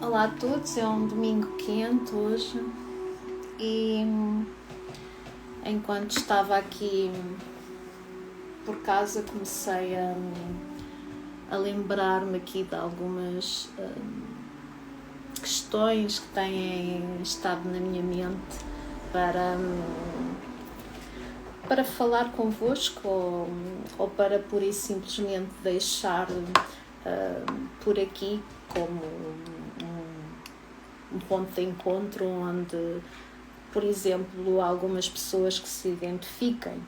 Olá a todos, é um domingo quente hoje e enquanto estava aqui por casa comecei a lembrar-me aqui de algumas questões que têm estado na minha mente para falar convosco ou para pura e simplesmente deixar por aqui como um ponto de encontro onde, por exemplo, algumas pessoas que se identifiquem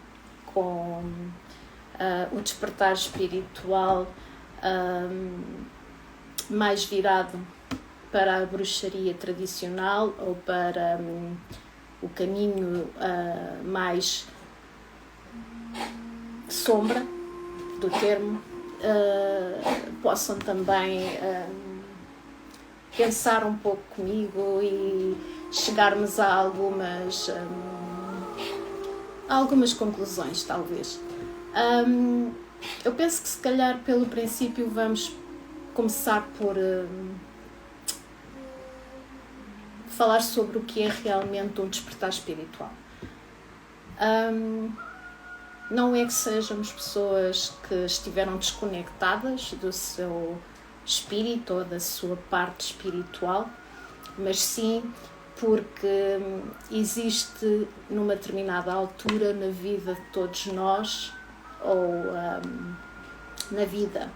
com o despertar espiritual mais virado para a bruxaria tradicional ou para o caminho mais sombra do termo, possam também pensar um pouco comigo e chegarmos a algumas conclusões, talvez. Eu penso que se calhar pelo princípio vamos começar por falar sobre o que é realmente um despertar espiritual. Não é que sejamos pessoas que estiveram desconectadas do seu espírito ou da sua parte espiritual, mas sim porque existe numa determinada altura na vida de todos nós ou na vida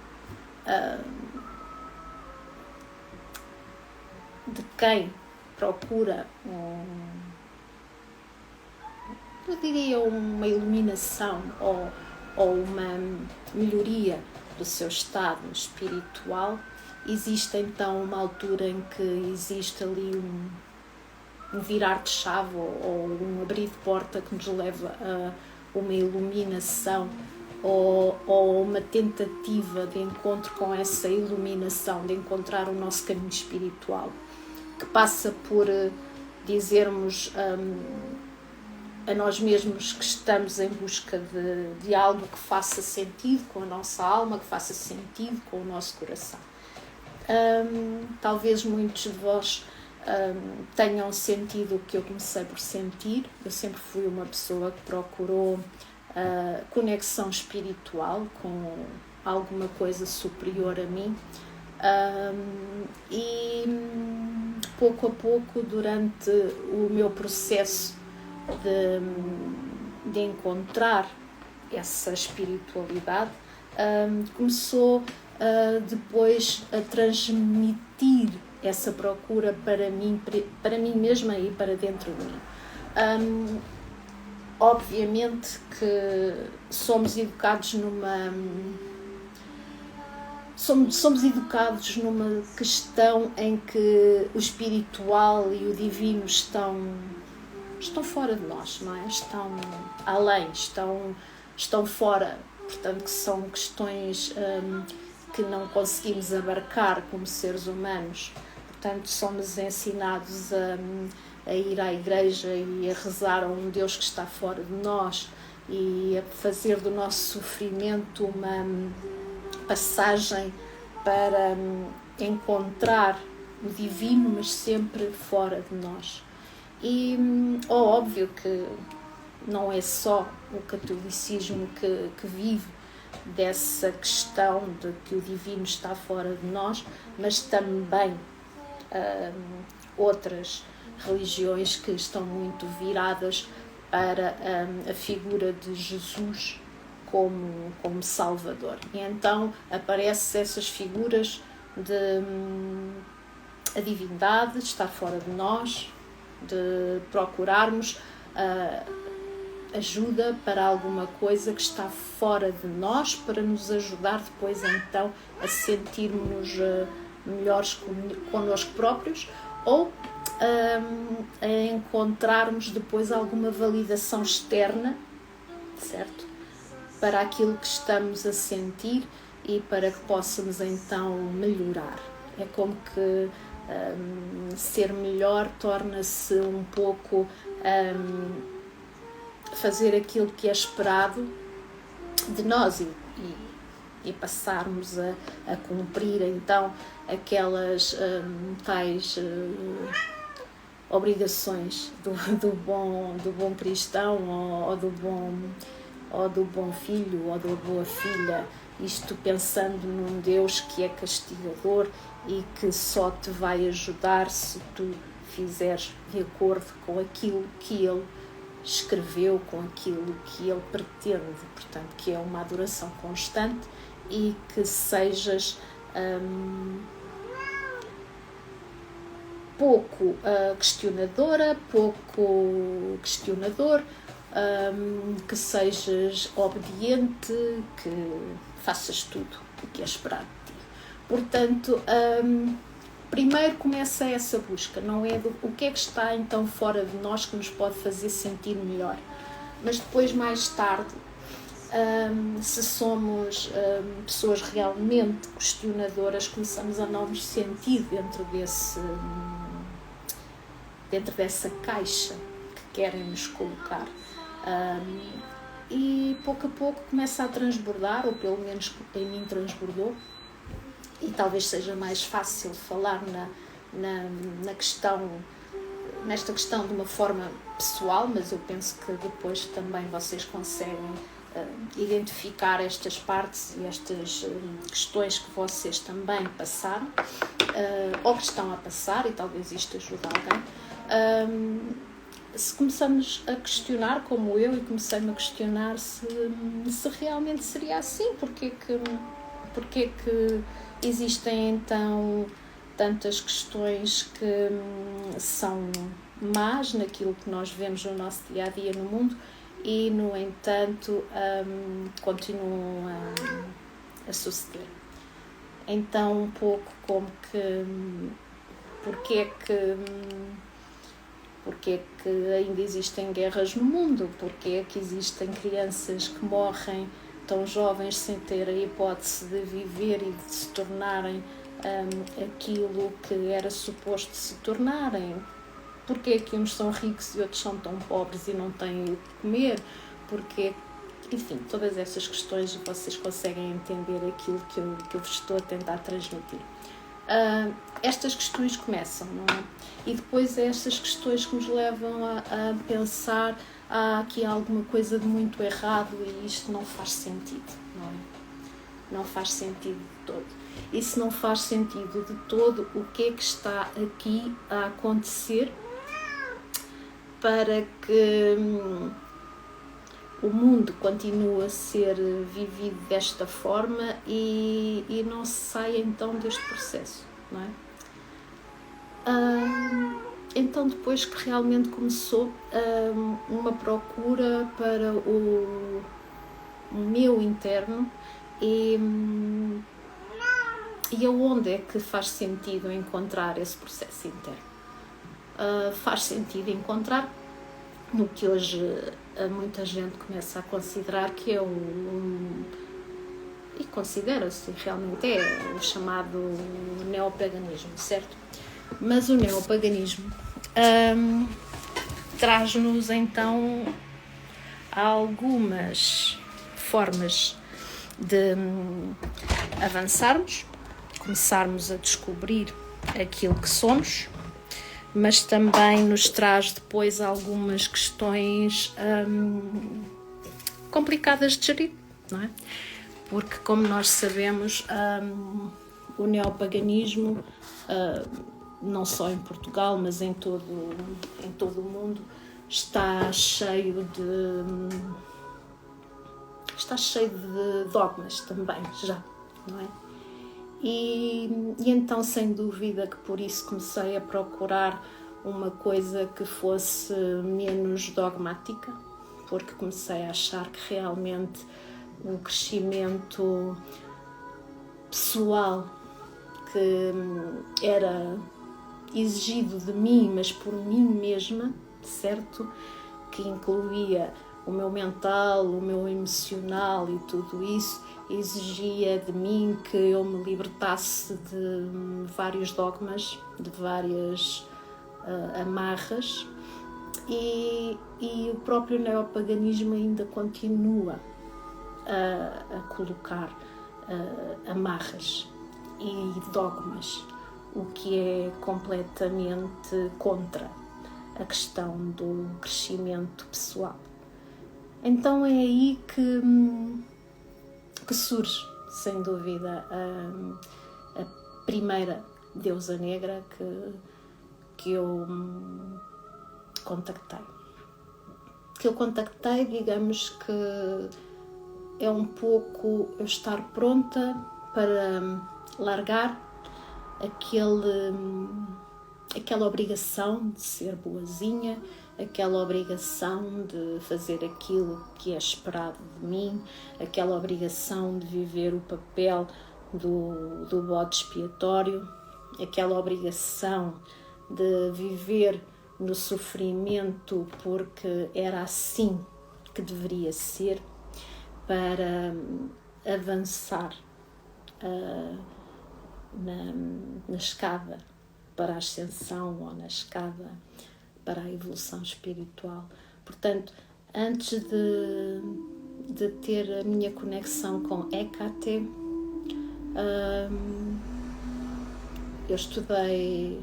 de quem procura eu diria uma iluminação ou uma melhoria do seu estado espiritual. Existe então uma altura em que existe ali um virar de chave ou um abrir de porta que nos leva a uma iluminação ou uma tentativa de encontro com essa iluminação, de encontrar o nosso caminho espiritual, que passa por dizermos a nós mesmos que estamos em busca de algo que faça sentido com a nossa alma, que faça sentido com o nosso coração. Talvez muitos de vós tenham sentido o que eu comecei por sentir. Eu sempre fui uma pessoa que procurou conexão espiritual com alguma coisa superior a mim, e pouco a pouco, durante o meu processo de encontrar essa espiritualidade, começou depois a transmitir essa procura para mim mesma e para dentro de mim. Obviamente que somos educados numa questão em que o espiritual e o divino estão fora de nós, não é? Estão além, estão fora, portanto que são questões que não conseguimos abarcar como seres humanos. Portanto, somos ensinados a ir à igreja e a rezar a um Deus que está fora de nós e a fazer do nosso sofrimento uma passagem para encontrar o divino, mas sempre fora de nós. E óbvio que não é só o catolicismo que vive dessa questão de que o divino está fora de nós, mas também outras religiões que estão muito viradas para a figura de Jesus como Salvador. E então aparecem essas figuras de a divindade estar fora de nós, de procurarmos ajuda para alguma coisa que está fora de nós, para nos ajudar depois então a sentirmos melhores connosco próprios, ou a encontrarmos depois alguma validação externa, certo? Para aquilo que estamos a sentir e para que possamos então melhorar. É como que ser melhor torna-se um pouco fazer aquilo que é esperado de nós e passarmos a cumprir então aquelas tais obrigações do bom cristão ou do bom filho ou da boa filha, isto pensando num Deus que é castigador e que só te vai ajudar se tu fizeres de acordo com aquilo que Ele escreveu, com aquilo que Ele pretende, portanto, que é uma adoração constante e que sejas pouco questionadora, pouco questionador, que sejas obediente, que faças tudo o que é esperado de ti. Portanto, primeiro começa essa busca, não é o que é que está então fora de nós que nos pode fazer sentir melhor, mas depois mais tarde, se somos pessoas realmente questionadoras, começamos a não nos sentir dentro dessa caixa que querem nos colocar, e pouco a pouco começa a transbordar, ou pelo menos em mim transbordou, e talvez seja mais fácil falar nesta questão de uma forma pessoal, mas eu penso que depois também vocês conseguem identificar estas partes e estas questões que vocês também passaram, ou que estão a passar, e talvez isto ajude alguém. Se começamos a questionar, como eu, e comecei-me a questionar se realmente seria assim, porque que existem então tantas questões que são más naquilo que nós vemos no nosso dia-a-dia no mundo e, no entanto, continuam a suceder. Então, um pouco como que porque é que ainda existem guerras no mundo, porque é que existem crianças que morrem tão jovens sem ter a hipótese de viver e de se tornarem aquilo que era suposto se tornarem, porque é que uns são ricos e outros são tão pobres e não têm o que comer, porque, enfim, todas essas questões vocês conseguem entender aquilo que eu vos estou a tentar transmitir. Estas questões começam, não é? E depois é estas questões que nos levam a pensar: aqui há alguma coisa de muito errado e isto não faz sentido, não é? Não faz sentido de todo. E se não faz sentido de todo, o que é que está aqui a acontecer para que o mundo continue a ser vivido desta forma e não se saia então deste processo, não é? Então, depois que realmente começou uma procura para o meu interno e aonde é que faz sentido encontrar esse processo interno? Faz sentido encontrar no que hoje muita gente começa a considerar que é e considera-se realmente o chamado neopaganismo, certo? Mas o neopaganismo traz-nos então algumas formas de avançarmos, começarmos a descobrir aquilo que somos, mas também nos traz depois algumas questões complicadas de gerir, não é? Porque, como nós sabemos, o neopaganismo, não só em Portugal, mas em todo o mundo, está cheio está cheio de dogmas também, já, não é? E então, sem dúvida, que por isso comecei a procurar uma coisa que fosse menos dogmática, porque comecei a achar que realmente o crescimento pessoal que era exigido de mim, mas por mim mesma, certo? Que incluía o meu mental, o meu emocional e tudo isso, exigia de mim que eu me libertasse de vários dogmas, de várias amarras, e o próprio neopaganismo ainda continua a colocar amarras e dogmas, o que é completamente contra a questão do crescimento pessoal. Então é aí que surge, sem dúvida, a primeira deusa negra que eu contactei. Digamos que é um pouco eu estar pronta para largar aquela obrigação de ser boazinha, aquela obrigação de fazer aquilo que é esperado de mim, aquela obrigação de viver o papel do bode expiatório, aquela obrigação de viver no sofrimento porque era assim que deveria ser, para avançar na escada para a ascensão ou na escada para a evolução espiritual. Portanto, antes de ter a minha conexão com Hecate, eu estudei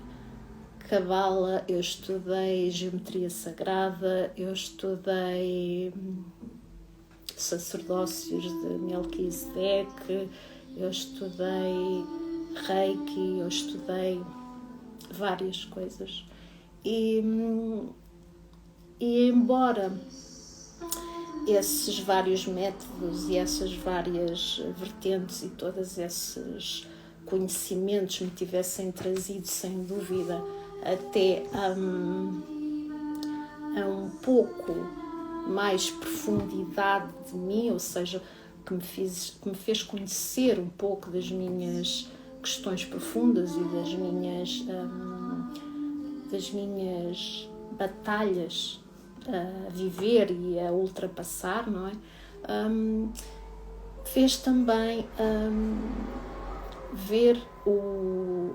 Cabala, eu estudei Geometria Sagrada, eu estudei sacerdócios de Melquisedeque, eu estudei Reiki, eu estudei várias coisas. E embora esses vários métodos e essas várias vertentes e todos esses conhecimentos me tivessem trazido, sem dúvida, até a um pouco mais profundidade de mim, ou seja, que me fez conhecer um pouco das minhas questões profundas e das minhas batalhas a viver e a ultrapassar, não é? Fez também ver o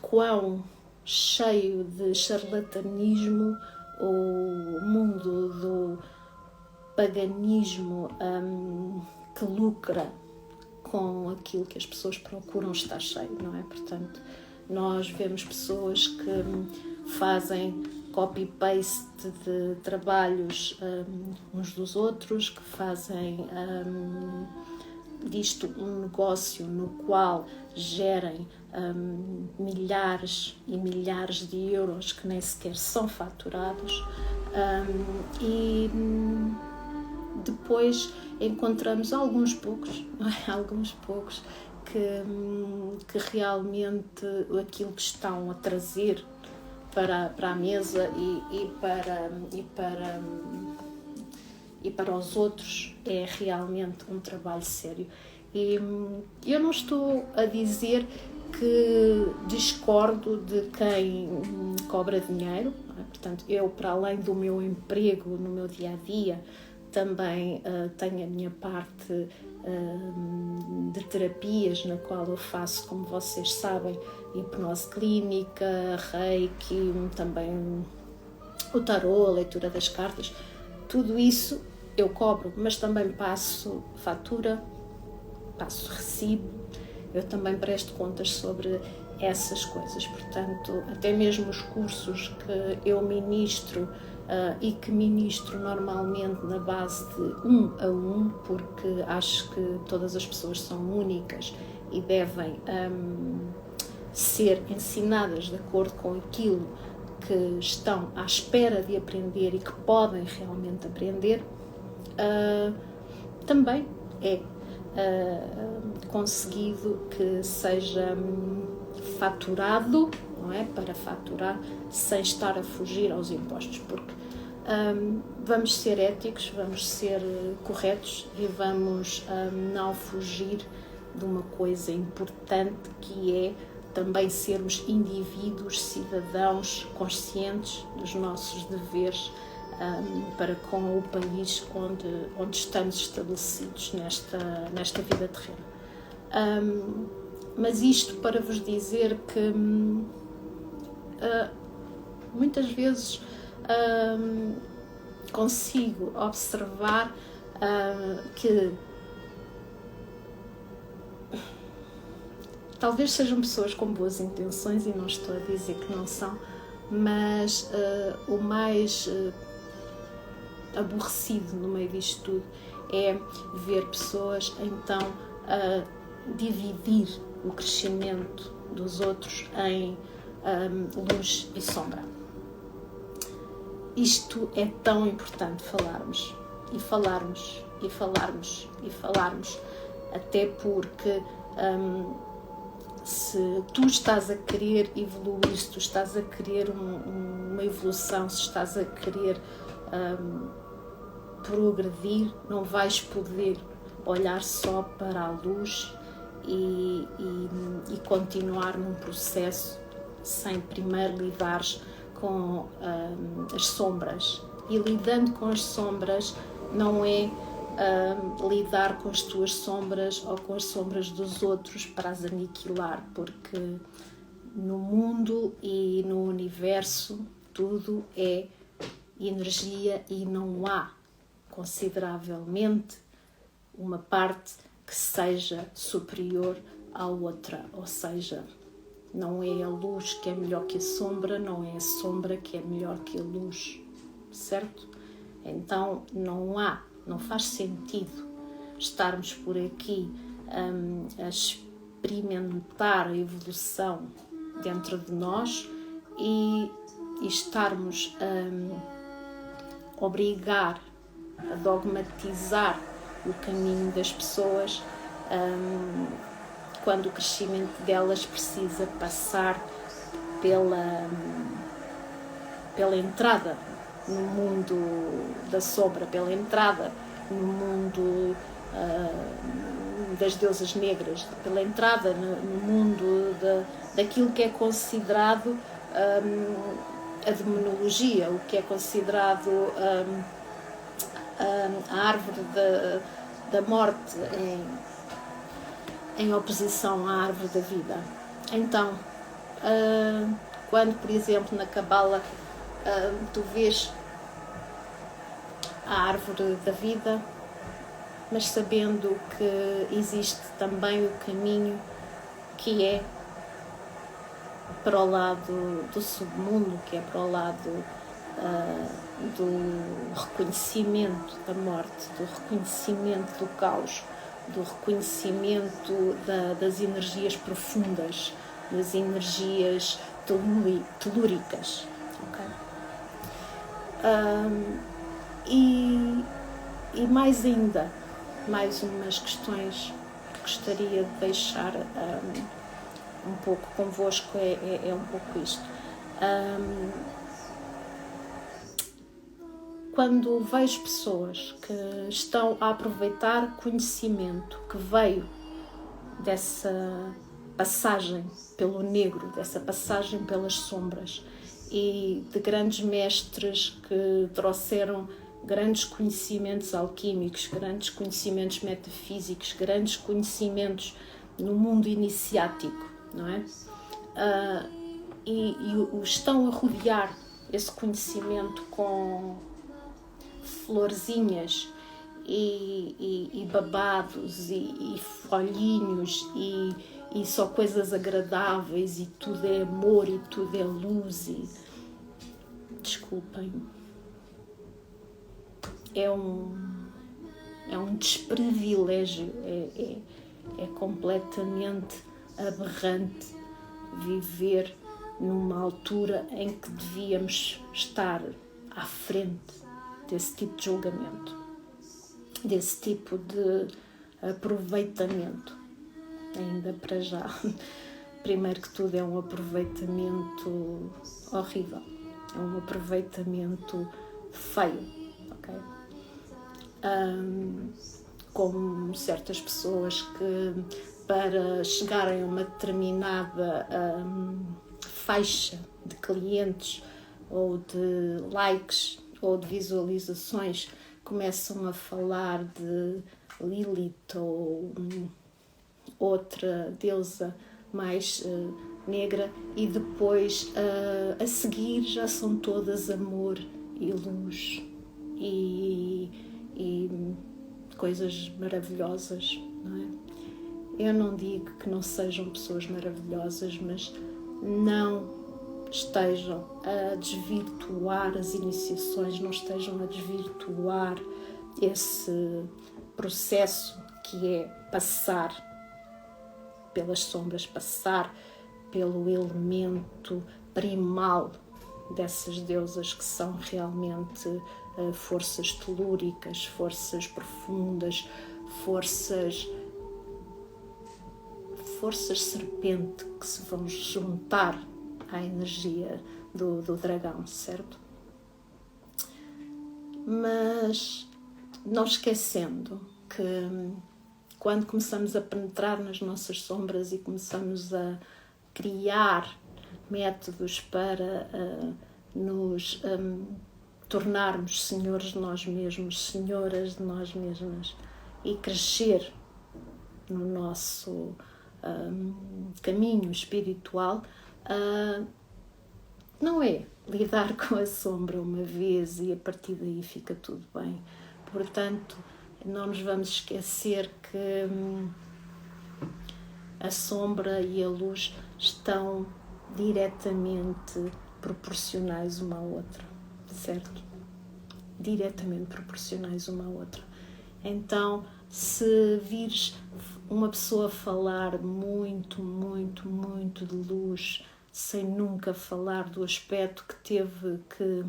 quão cheio de charlatanismo o mundo do paganismo que lucra com aquilo que as pessoas procuram estar cheio, não é? Portanto, nós vemos pessoas que fazem copy-paste de trabalhos uns dos outros, que fazem disto um negócio no qual gerem milhares e milhares de euros que nem sequer são faturados, e depois encontramos alguns poucos que realmente aquilo que estão a trazer para a mesa e para os outros é realmente um trabalho sério. E eu não estou a dizer que discordo de quem cobra dinheiro, não é? Portanto, eu, para além do meu emprego no meu dia-a-dia, também tenho a minha parte de terapias, na qual eu faço, como vocês sabem, hipnose clínica, reiki, também o tarô, a leitura das cartas. Tudo isso eu cobro, mas também passo fatura, passo recibo, eu também presto contas sobre essas coisas. Portanto, até mesmo os cursos que eu ministro e que ministro normalmente na base de 1 a 1, porque acho que todas as pessoas são únicas e devem ser ensinadas de acordo com aquilo que estão à espera de aprender e que podem realmente aprender. também é conseguido que seja faturado, não é? Para faturar sem estar a fugir aos impostos, porque vamos ser éticos, vamos ser corretos e vamos não fugir de uma coisa importante, que é também sermos indivíduos, cidadãos conscientes dos nossos deveres para com o país onde estamos estabelecidos nesta vida terrena. Mas isto para vos dizer que muitas vezes consigo observar que talvez sejam pessoas com boas intenções, e não estou a dizer que não são, mas o mais aborrecido no meio disto tudo é ver pessoas então a dividir o crescimento dos outros em luz e sombra. Isto é tão importante falarmos, até porque se tu estás a querer evoluir, se tu estás a querer uma evolução, se estás a querer progredir, não vais poder olhar só para a luz e continuar num processo sem primeiro lidares com as sombras. E lidando com as sombras não é lidar com as tuas sombras ou com as sombras dos outros para as aniquilar, porque no mundo e no universo tudo é energia e não há consideravelmente uma parte que seja superior à outra, ou seja, não é a luz que é melhor que a sombra, não é a sombra que é melhor que a luz, certo? Então não faz sentido estarmos por aqui a experimentar a evolução dentro de nós e estarmos a obrigar, a dogmatizar o caminho das pessoas quando o crescimento delas precisa passar pela entrada no mundo da sombra, pela entrada no mundo das deusas negras, pela entrada no mundo daquilo que é considerado a demonologia, o que é considerado a árvore da morte em oposição à árvore da vida. Então, quando, por exemplo, na Cabala tu vês a árvore da vida, mas sabendo que existe também o caminho que é para o lado do submundo, que é para o lado do reconhecimento da morte, do reconhecimento do caos, do reconhecimento das energias profundas, das energias telúricas. Okay? E mais ainda, mais umas questões que gostaria de deixar um pouco convosco, é um pouco isto. Quando vejo pessoas que estão a aproveitar conhecimento que veio dessa passagem pelo negro, dessa passagem pelas sombras, e de grandes mestres que trouxeram grandes conhecimentos alquímicos, grandes conhecimentos metafísicos, grandes conhecimentos no mundo iniciático, não é? E estão a rodear esse conhecimento com florzinhas e babados e folhinhos e só coisas agradáveis, e tudo é amor e tudo é luz, e desculpem, é um desprivilégio, é completamente aberrante viver numa altura em que devíamos estar à frente desse tipo de julgamento. desse tipo de aproveitamento, ainda para já. Primeiro que tudo, é um aproveitamento horrível, é um aproveitamento feio, ok? Como certas pessoas que, para chegarem a uma determinada faixa de clientes ou de likes ou de visualizações, começam a falar de Lilith ou outra deusa mais negra, e depois a seguir já são todas amor e luz e coisas maravilhosas, não é? Eu não digo que não sejam pessoas maravilhosas, mas não estejam a desvirtuar as iniciações, não estejam a desvirtuar esse processo que é passar pelas sombras, passar pelo elemento primal dessas deusas, que são realmente forças telúricas, forças profundas, forças serpente, que se vão juntar à energia do dragão, certo? Mas não esquecendo que quando começamos a penetrar nas nossas sombras e começamos a criar métodos para nos tornarmos senhores de nós mesmos, senhoras de nós mesmas, e crescer no nosso caminho espiritual, não é lidar com a sombra uma vez e a partir daí fica tudo bem. Portanto, não nos vamos esquecer que a sombra e a luz estão diretamente proporcionais uma à outra, certo? Diretamente proporcionais uma à outra. Então, se vires uma pessoa falar muito, muito, muito de luz, sem nunca falar do aspecto que teve que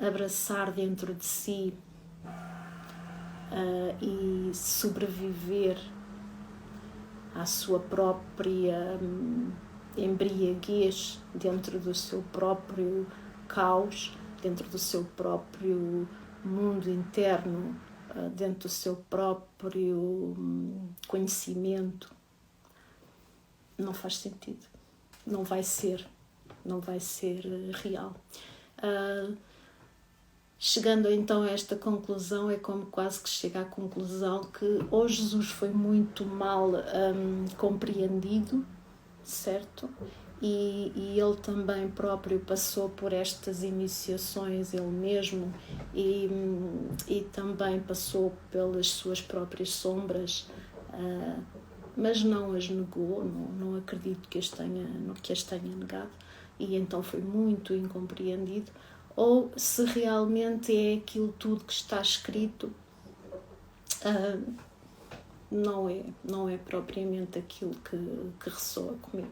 abraçar dentro de si e sobreviver à sua própria embriaguez, dentro do seu próprio caos, dentro do seu próprio mundo interno, dentro do seu próprio conhecimento, não faz sentido, não vai ser real. Chegando então a esta conclusão, é como quase que chega à conclusão que ou Jesus foi muito mal compreendido, certo? E ele também próprio passou por estas iniciações ele mesmo, e também passou pelas suas próprias sombras, mas não as negou, não acredito que as tenha negado, e então foi muito incompreendido. Ou se realmente é aquilo tudo que está escrito, não é propriamente aquilo que ressoa comigo.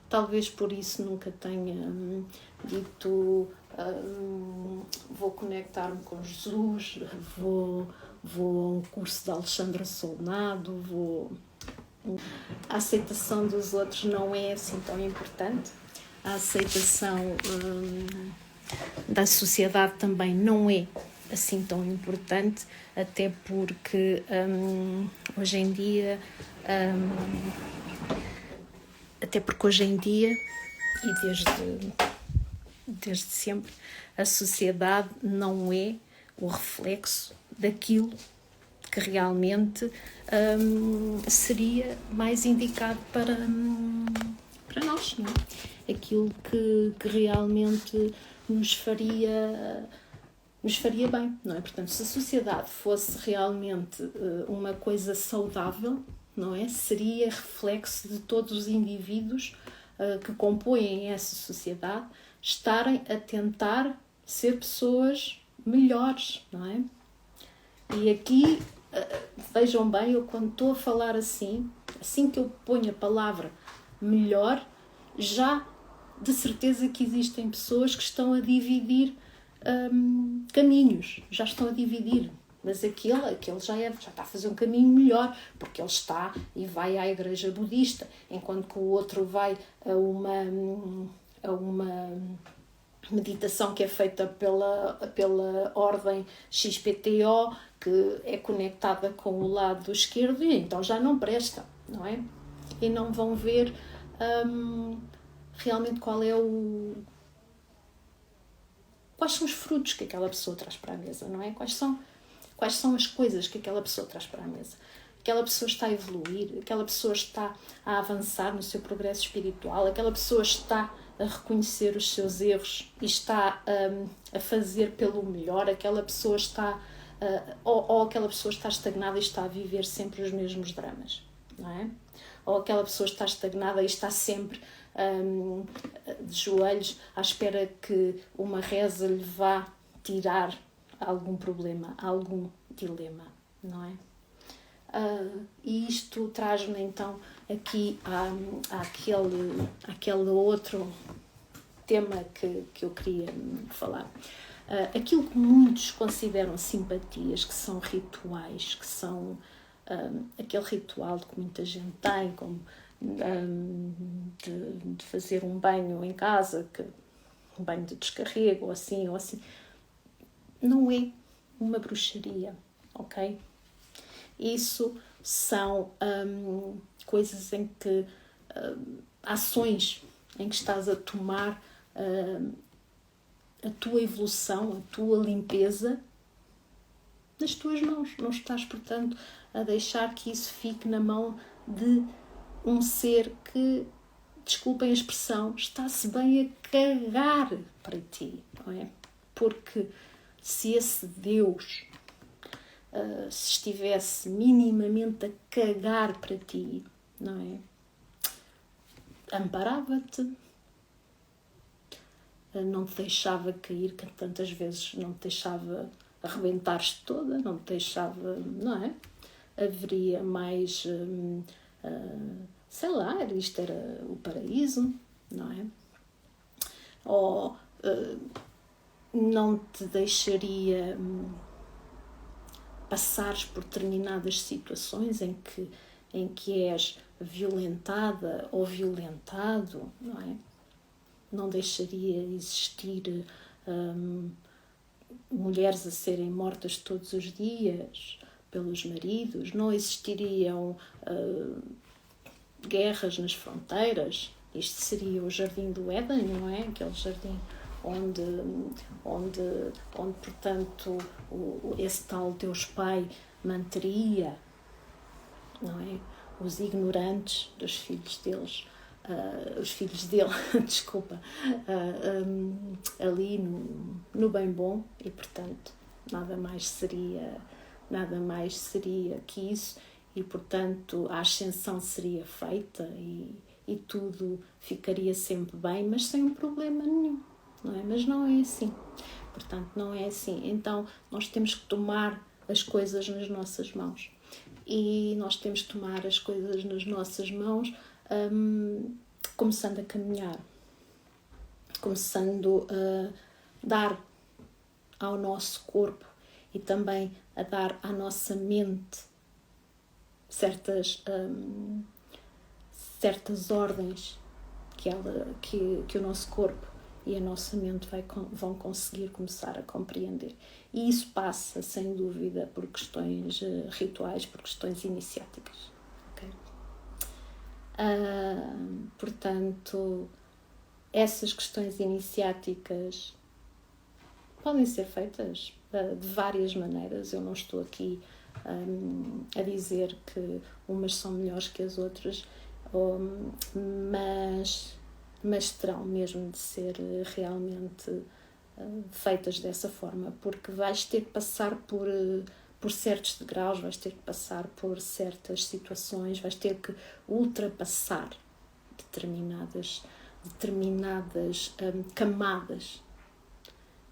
Talvez por isso nunca tenha dito vou conectar-me com Jesus, vou a um curso de Alexandra Solnado, A aceitação dos outros não é assim tão importante. A aceitação da sociedade também não é assim tão importante, até porque hoje em dia e desde sempre, a sociedade não é o reflexo daquilo que realmente seria mais indicado para nós, não é? Aquilo que realmente nos faria bem, não é? Portanto, se a sociedade fosse realmente uma coisa saudável, não é? Seria reflexo de todos os indivíduos que compõem essa sociedade estarem a tentar ser pessoas melhores, não é? E aqui, vejam bem, eu quando estou a falar assim que eu ponho a palavra melhor, já de certeza que existem pessoas que estão a dividir caminhos, já estão a dividir. mas aquele já está a fazer um caminho melhor, porque ele está e vai à igreja budista, enquanto que o outro vai a uma meditação que é feita pela ordem XPTO, que é conectada com o lado esquerdo, e então já não presta, não é? E não vão ver realmente quais são os frutos que aquela pessoa traz para a mesa, não é? Quais são as coisas que aquela pessoa traz para a mesa. Aquela pessoa está a evoluir, aquela pessoa está a avançar no seu progresso espiritual, aquela pessoa está a reconhecer os seus erros e está a fazer pelo melhor, aquela pessoa está ou aquela pessoa está estagnada e está a viver sempre os mesmos dramas, não é? Ou aquela pessoa está estagnada e está sempre de joelhos à espera que uma reza lhe vá tirar algum problema, algum dilema, não é? E isto traz-me então aqui àquele outro tema que eu queria falar. Aquilo que muitos consideram simpatias, que são rituais, que são aquele ritual que muita gente tem, como de fazer um banho em casa, um banho de descarrego, ou assim, não é uma bruxaria, ok? Isso são coisas em que ações em que estás a tomar a tua evolução, a tua limpeza nas tuas mãos. Não estás, portanto, a deixar que isso fique na mão de um ser que, desculpem a expressão, está-se bem a cagar para ti, não é? Porque se esse Deus se estivesse minimamente a cagar para ti, não é? Amparava-te, não te deixava cair, que tantas vezes não te deixava arrebentar-te toda, não te deixava, não é? Haveria mais, sei lá, isto era o paraíso, não é? Ou não te deixaria passares por determinadas situações em que és violentada ou violentado, não é? Não deixaria existir mulheres a serem mortas todos os dias pelos maridos, não existiriam guerras nas fronteiras. Isto seria o Jardim do Éden, não é? Aquele jardim onde portanto, esse tal Deus Pai manteria, não é? Os ignorantes dos filhos deles, os filhos dele, desculpa, ali no bem bom, e portanto nada mais seria que isso, e portanto a ascensão seria feita e tudo ficaria sempre bem, mas sem um problema nenhum, não é? Mas não é assim, portanto não é assim. Então nós temos que tomar as coisas nas nossas mãos, e nós temos que tomar as coisas nas nossas mãos começando a caminhar, começando a dar ao nosso corpo e também a dar à nossa mente certas ordens que o nosso corpo e a nossa mente vão conseguir começar a compreender. E isso passa, sem dúvida, por questões rituais, por questões iniciáticas. Okay? Portanto, essas questões iniciáticas podem ser feitas de várias maneiras. Eu não estou aqui a dizer que umas são melhores que as outras, mas terão mesmo de ser realmente feitas dessa forma, porque vais ter que passar por certos degraus, vais ter que passar por certas situações, vais ter que ultrapassar determinadas camadas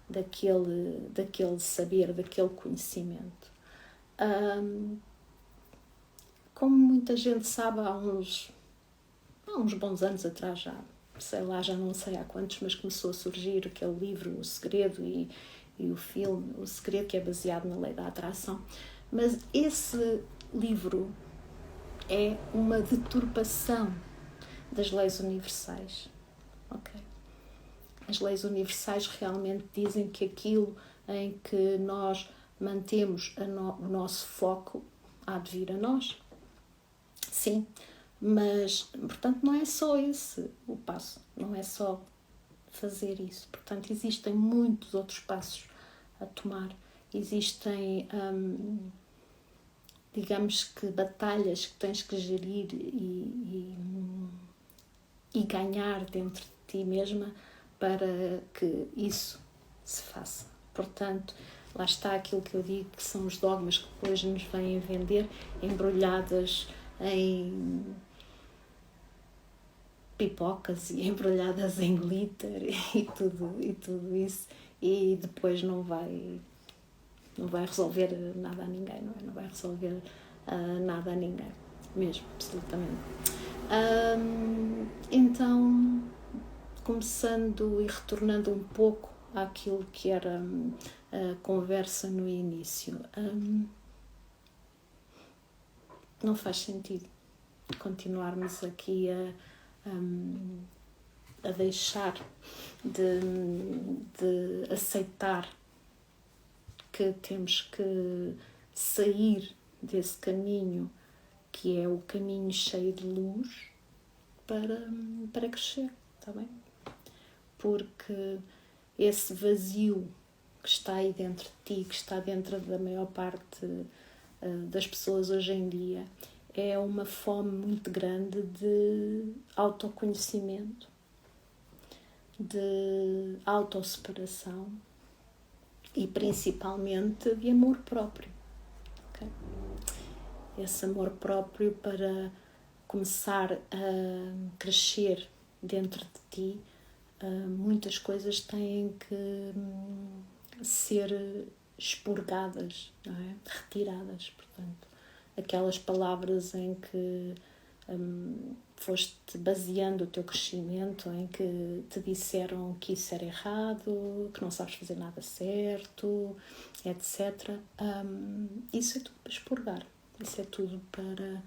daquele saber, daquele conhecimento. Como muita gente sabe, há uns bons anos atrás, já não sei há quantos, mas começou a surgir aquele livro, O Segredo, e e o filme O Segredo, que é baseado na lei da atração. Mas esse livro é uma deturpação das leis universais. Okay? As leis universais realmente dizem que aquilo em que nós mantemos o nosso foco há de vir a nós. Sim, mas, portanto, não é só esse o passo, não é só fazer isso. Portanto, existem muitos outros passos a tomar. Existem, digamos que, batalhas que tens que gerir e ganhar dentro de ti mesma para que isso se faça. Portanto, lá está aquilo que eu digo, que são os dogmas que depois nos vêm vender, embrulhadas em pipocas e embrulhadas em glitter e tudo isso, e depois não vai resolver nada a ninguém, não é? Não vai resolver nada a ninguém, mesmo, absolutamente. Então, começando e retornando um pouco àquilo que era a conversa no início, não faz sentido continuarmos aqui a deixar de aceitar que temos que sair desse caminho que é o caminho cheio de luz para crescer, está bem? Porque esse vazio que está aí dentro de ti, que está dentro da maior parte das pessoas hoje em dia, é uma fome muito grande de autoconhecimento, de autosseparação e principalmente de amor próprio. Okay? Esse amor próprio para começar a crescer dentro de ti, muitas coisas têm que ser expurgadas, não é? Retiradas, portanto. Aquelas palavras em que foste baseando o teu crescimento, em que te disseram que isso era errado, que não sabes fazer nada certo, etc. Isso é tudo para expurgar, isso é tudo para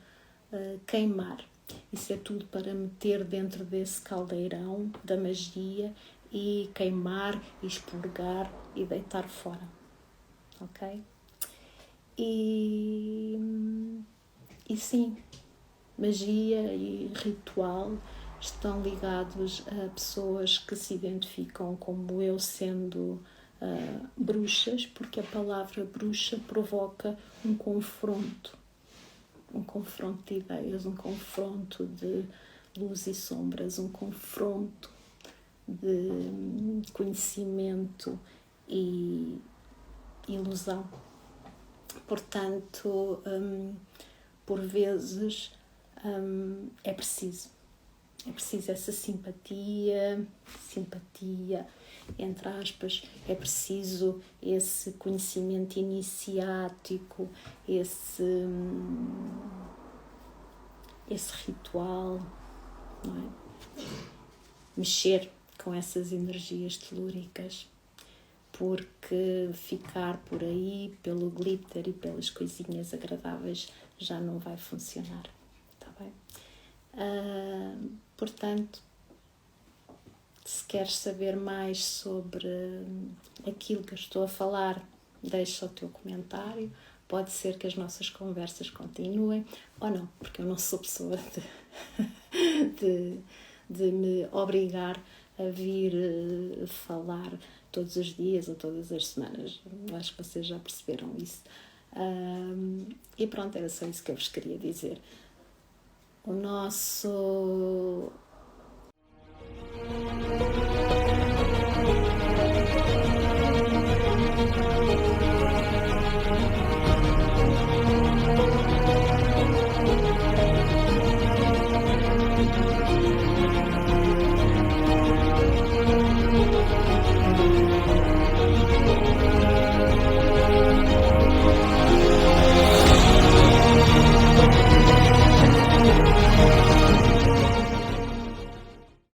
queimar, isso é tudo para meter dentro desse caldeirão da magia e queimar, e expurgar e deitar fora, ok? E sim, magia e ritual estão ligados a pessoas que se identificam como eu sendo bruxas, porque a palavra bruxa provoca um confronto de ideias, um confronto de luz e sombras, um confronto de conhecimento e ilusão. Portanto, por vezes é preciso essa simpatia, entre aspas, é preciso esse conhecimento iniciático, esse ritual, não é? Mexer com essas energias telúricas, porque ficar por aí pelo glitter e pelas coisinhas agradáveis já não vai funcionar, tá bem? Portanto, se queres saber mais sobre aquilo que eu estou a falar, deixa o teu comentário. Pode ser que as nossas conversas continuem ou não, porque eu não sou pessoa de me obrigar a vir falar todos os dias ou todas as semanas. Acho que vocês já perceberam isso. E pronto, era só isso que eu vos queria dizer. O nosso